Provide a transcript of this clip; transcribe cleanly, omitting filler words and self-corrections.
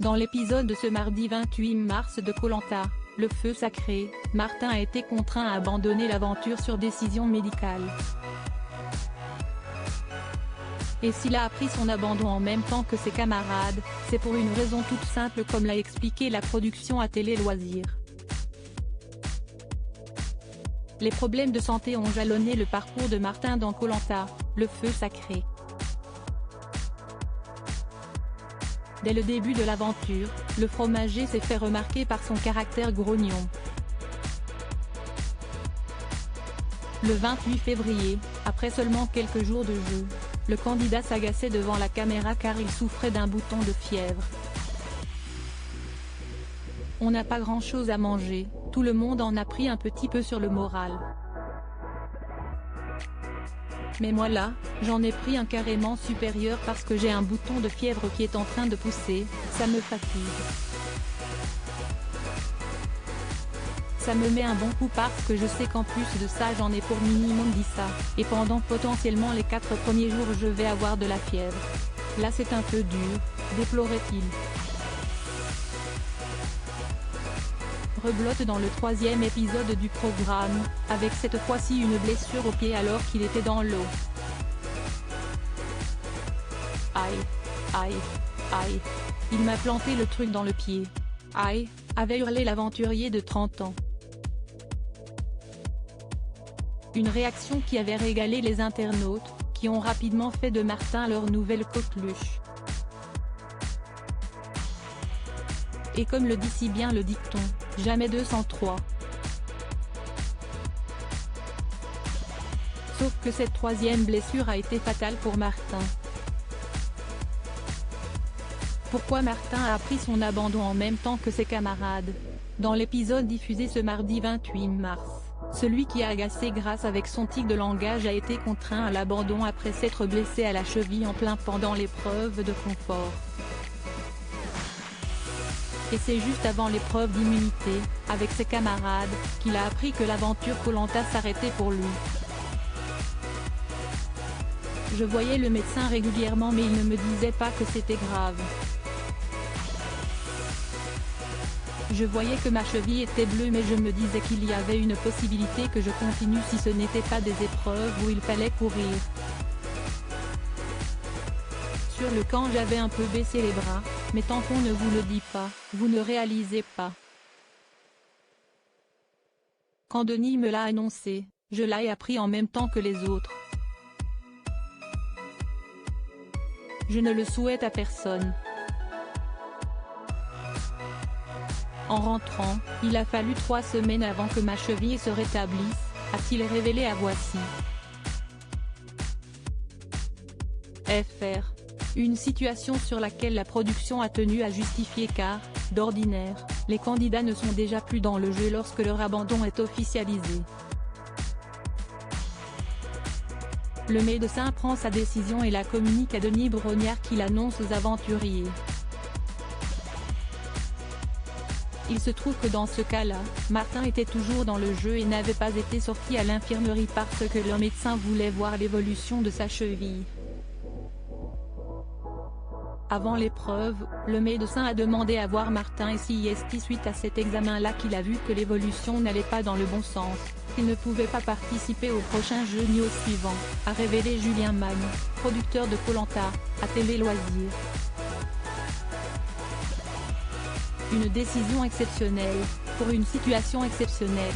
Dans l'épisode de ce mardi 28 mars de Koh-Lanta, le feu sacré, Martin a été contraint à abandonner l'aventure sur décision médicale. Et s'il a appris son abandon en même temps que ses camarades, c'est pour une raison toute simple comme l'a expliqué la production à Télé Loisirs. Les problèmes de santé ont jalonné le parcours de Martin dans Koh-Lanta, le feu sacré. Dès le début de l'aventure, le fromager s'est fait remarquer par son caractère grognon. Le 28 février, après seulement quelques jours de jeu, le candidat s'agaçait devant la caméra car il souffrait d'un bouton de fièvre. On n'a pas grand-chose à manger, tout le monde en a pris un petit peu sur le moral. Mais moi là, j'en ai pris un carrément supérieur parce que j'ai un bouton de fièvre qui est en train de pousser, ça me fatigue. Ça me met un bon coup parce que je sais qu'en plus de ça j'en ai pour minimum 10 ça, et pendant potentiellement les 4 premiers jours je vais avoir de la fièvre. Là c'est un peu dur, déplorait-il. Reblote dans le 3e épisode du programme, avec cette fois-ci une blessure au pied alors qu'il était dans l'eau. Aïe, aïe, aïe, il m'a planté le truc dans le pied. Aïe, avait hurlé l'aventurier de 30 ans. Une réaction qui avait régalé les internautes, qui ont rapidement fait de Martin leur nouvelle coqueluche. Et comme le dit si bien le dicton, jamais 203. Sauf que cette 3e blessure a été fatale pour Martin. Pourquoi Martin a appris son abandon en même temps que ses camarades? Dans l'épisode diffusé ce mardi 28 mars, celui qui a agacé grâce avec son tic de langage a été contraint à l'abandon après s'être blessé à la cheville en plein pendant l'épreuve de confort. Et c'est juste avant l'épreuve d'immunité, avec ses camarades, qu'il a appris que l'aventure Koh-Lanta s'arrêtait pour lui. Je voyais le médecin régulièrement mais il ne me disait pas que c'était grave. Je voyais que ma cheville était bleue mais je me disais qu'il y avait une possibilité que je continue si ce n'était pas des épreuves où il fallait courir. Sur le camp j'avais un peu baissé les bras, mais tant qu'on ne vous le dit pas, vous ne réalisez pas. Quand Denis me l'a annoncé, je l'ai appris en même temps que les autres. Je ne le souhaite à personne. En rentrant, il a fallu 3 semaines avant que ma cheville se rétablisse, a-t-il révélé à Voici. FR. Une situation sur laquelle la production a tenu à justifier car, d'ordinaire, les candidats ne sont déjà plus dans le jeu lorsque leur abandon est officialisé. Le médecin prend sa décision et la communique à Denis Brognard qui l'annonce aux aventuriers. Il se trouve que dans ce cas-là, Martin était toujours dans le jeu et n'avait pas été sorti à l'infirmerie parce que le médecin voulait voir l'évolution de sa cheville. Avant l'épreuve, le médecin a demandé à voir Martin et si suite à cet examen-là qu'il a vu que l'évolution n'allait pas dans le bon sens, qu'il ne pouvait pas participer au prochain jeu ni au suivant, a révélé Julien Magne, producteur de Koh-Lanta, à Télé Loisirs. Une décision exceptionnelle, pour une situation exceptionnelle.